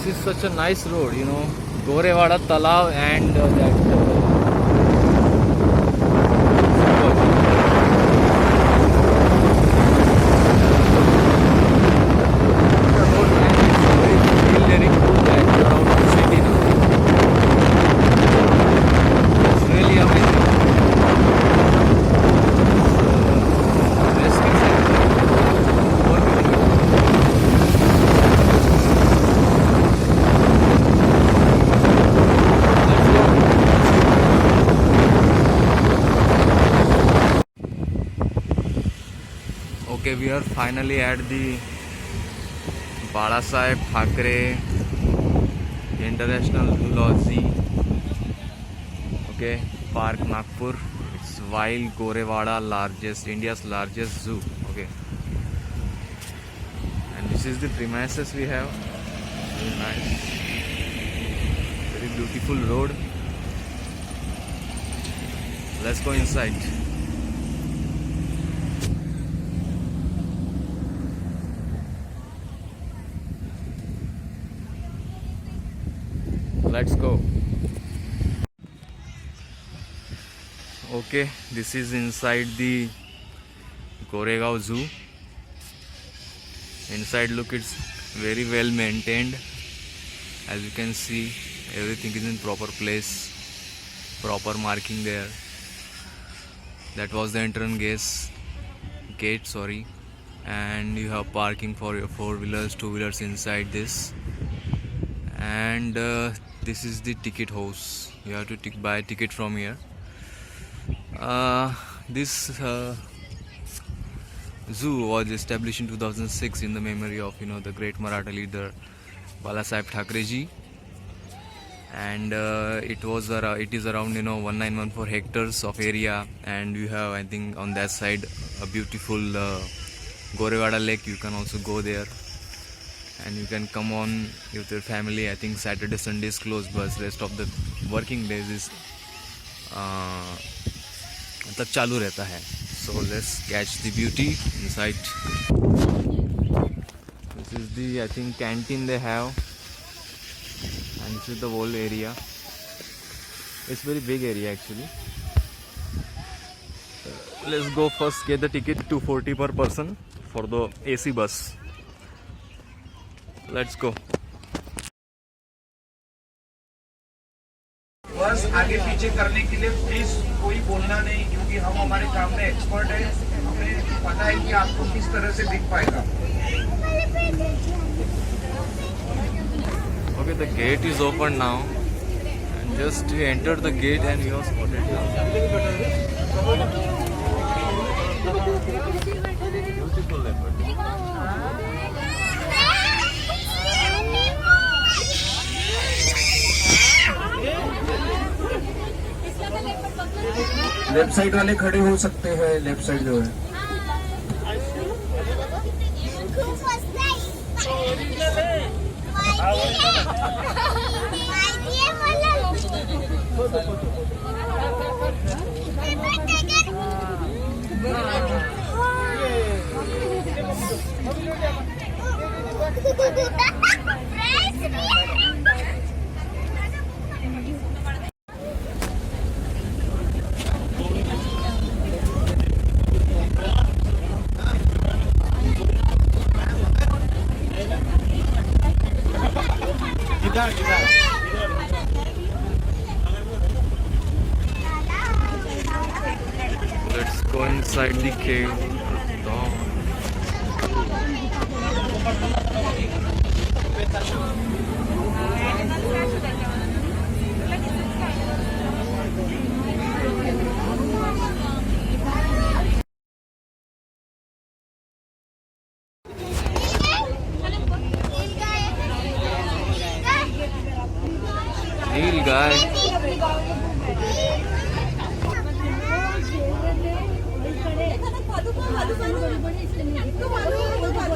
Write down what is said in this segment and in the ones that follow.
This is such a nice road, you know, Gorewada Talav and that. Okay, we are finally at the Balasaheb Thackeray International Zoology. Okay, Park Nagpur. It's Wild Gorewada, India's largest zoo. Okay, and this is the premises we have. Very nice, very beautiful road. Let's go inside. Let's go. Okay, this is inside the Goregaon Zoo. Inside, look, it's very well maintained. As you can see, everything is in proper place, proper marking there. That was the entrance gate, sorry. And you have parking for your 4-wheelers, 2-wheelers inside this. And this is the ticket house. You have to buy a ticket from here. This zoo was established in 2006 in the memory of the great Maratha leader Balasaheb Thackeray ji, and it is around 1914 hectares of area, and you have, I think, on that side a beautiful Gorewada lake. You can also go there. And you can come on with your family. I think Saturday, Sunday is closed, but rest of the working days is मतलब चालू रहता है. So let's catch the beauty inside. This is the, I think, canteen they have, and this is the whole area. It's very big area actually. Let's go first get the ticket, 240 per person for the AC bus. Let's go. बस आगे पीछे करने के लिए please कोई बोलना नहीं, क्योंकि हम हमारे काम में एक्सपर्ट है. हमें पता है कि आपको किस तरह से दिख पाएगा. Okay, the gate is open now, and just you enter the gate and you are spotted now. Beautiful leopard. Left side वाले खड़े हो सकते हैं. लेफ्ट साइड जो है Let's go inside the cave. Neil guy.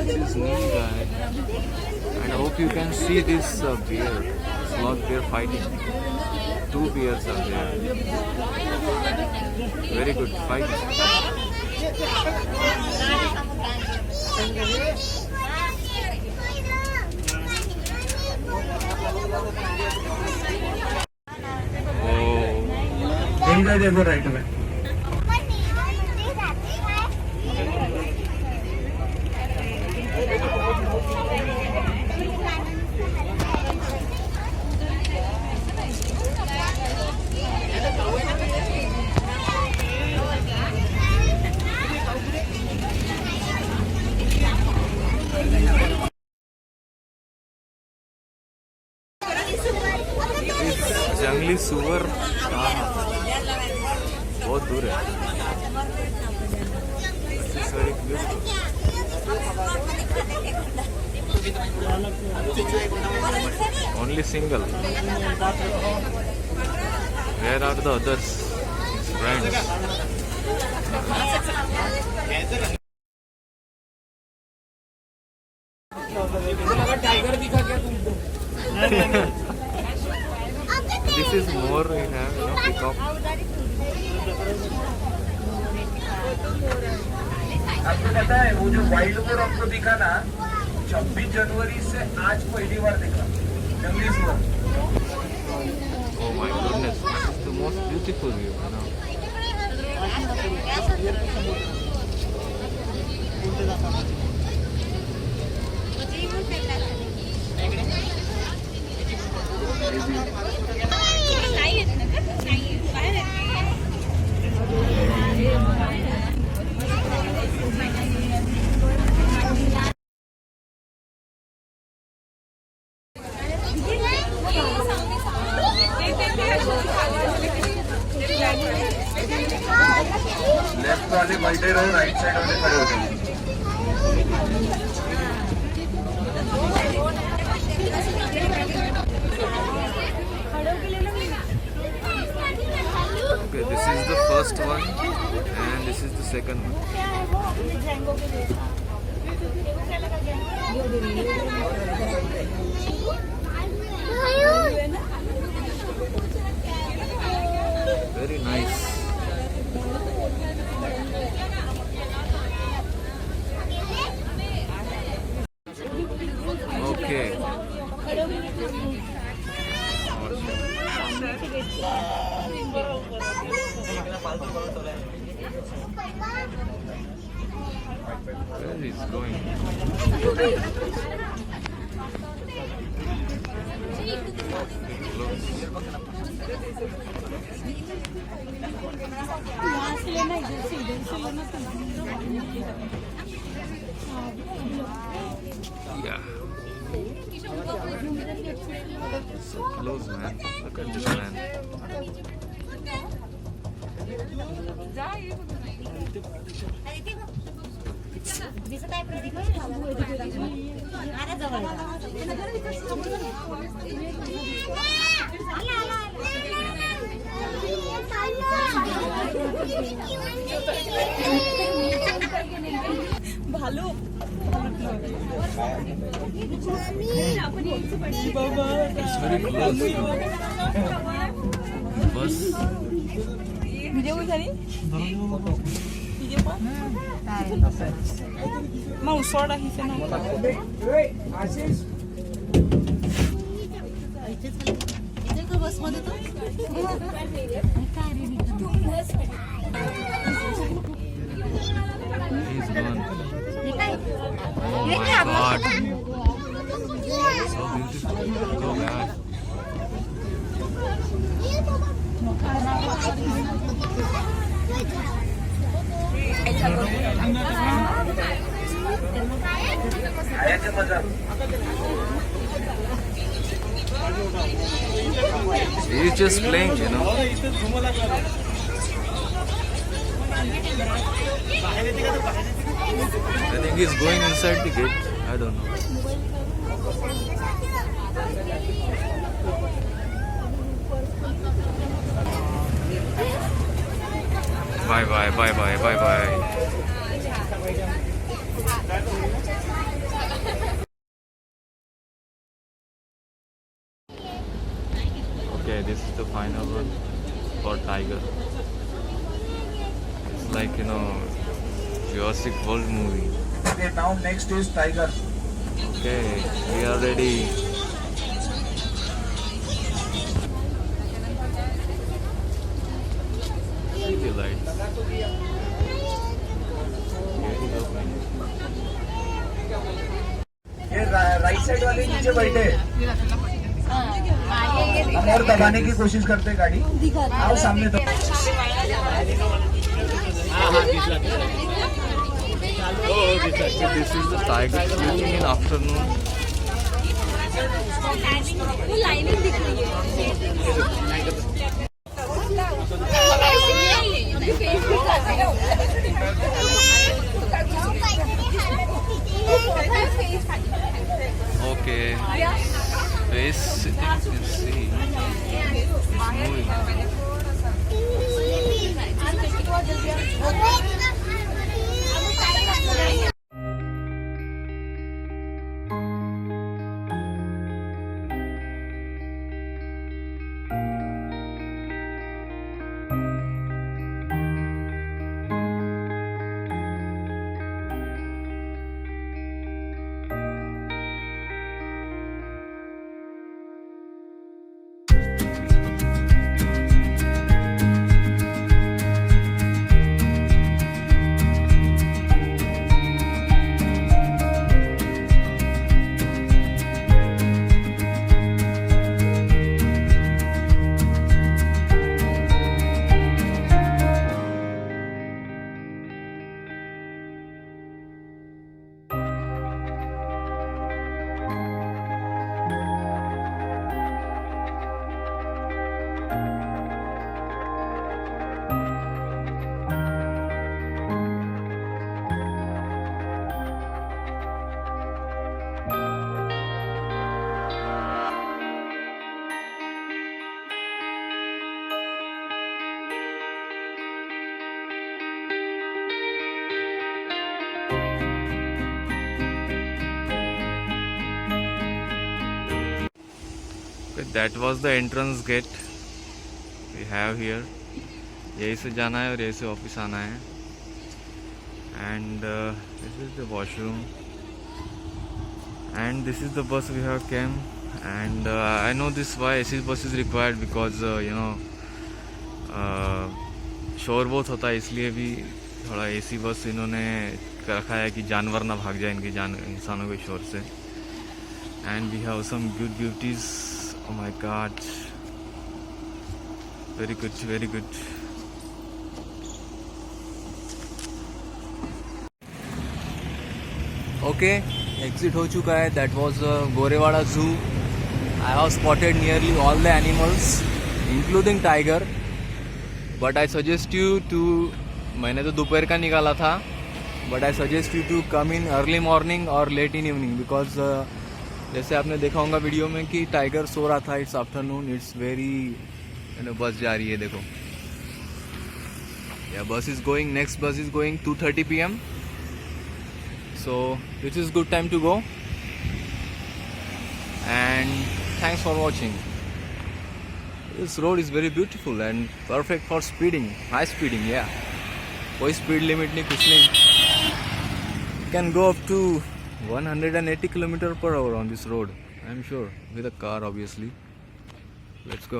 This Neil guy. And I hope you can see this bear. Sloth bear fighting. 2 bears are there. Very good fight. मिल जाए देखो right में। जंगली सुअर बहुत दूर है। Only single. Where are the others? His friends. Tiger दिखा क्या तुमको? This is more we have, peacock. आपको पता है वो जो वाइल्ड बोर आपको दिखा ना 26 जनवरी से आज पहली बार देखा जंगली सुअर। Oh my goodness, this is the most beautiful view, left वाले बैठे रहो, राइट साइड वाले खड़े हो जाओ। Okay, this is the first one and this is the second one. Very nice. Okay. Where is it going? Yeah. So close, man. Look at this man. दिसत आहे प्रतीक आता जवळ ভালো It's very close. Bus. Video উঠানি video পা মা ওচৰত আহিছে ন आशीष बसमध्ये तो He's gone. Oh my god. So beautiful. So bad. आया क्या मजा? He's just playing, you know. I think he's going inside the gate. I don't know. Bye bye, bye bye, bye bye. Okay, this is the final one for tiger. It's like, you know, Jurassic World movie. Okay, now next is tiger. Okay, we are ready. ये right side वाले नीचे बैठे हैं। हम और दबाने की कोशिश करते हैं गाड़ी। आओ सामने तो This is the tiger sleeping in afternoon. वो लाइनिंग दिख रही है। Okay. Face, you can see. It's moving. That was the entrance gate we have here. यहीं से जाना है और यहीं से ऑफिस आना है. And this is the washroom. And this is the bus we have came. And I know this why AC bus is required because शोर बहुत होता है, इसलिए भी थोड़ा AC बस इन्होंने रखा है कि जानवर ना भाग जाए इनके इंसानों के शोर से. And we have some good beauties. Oh my god, very good, very good. Okay, exit हो चुका है. That was Gorewada Zoo. I have spotted nearly all the animals, including tiger. But I suggest you to, मैंने तो दोपहर का निकाला था, but I suggest you to come in early morning or late in evening because जैसे आपने देखा होगा वीडियो में कि टाइगर सो रहा था. इट्स आफ्टरनून, इट्स वेरी बस जा रही है देखो. या bus is going, next bus is going 2:30 PM. So this is good time to go and thanks for watching. This road is very beautiful and perfect for speeding, high speeding. या कोई speed limit नहीं, कुछ नहीं. Can go up to 180 km/h on this road, I'm sure, with a car obviously. Let's go.